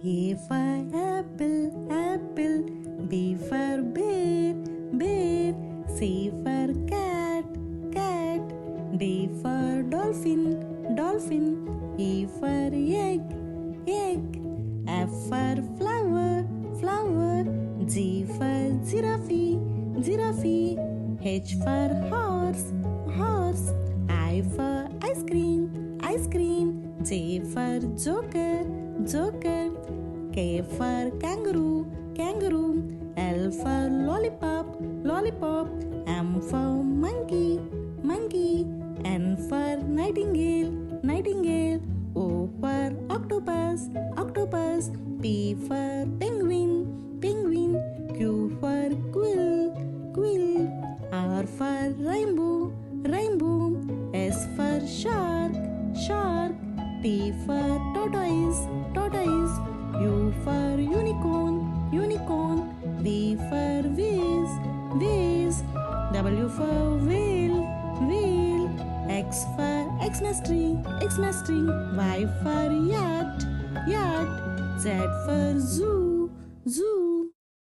A for apple, apple. B for bear, bear. C for cat, cat. D for dolphin, dolphin. E for egg, egg. F for flower, flower. G for giraffe, giraffe. H for horse, horse. I for ice cream, ice cream. J for joker, joker. K for kangaroo, kangaroo. L for lollipop, lollipop. M for monkey, monkey. N for nightingale, nightingale. O for octopus, octopus. P for penguin, penguin. Q for quill, quill. R for rainbow, rainbow. S for shark, shark. T for tortoise, tortoise. U for unicorn, unicorn. V for vase, vase. W for whale, whale. X for XMAS tree, XMAS tree. Y for yacht, yacht. Z for zoo, zoo.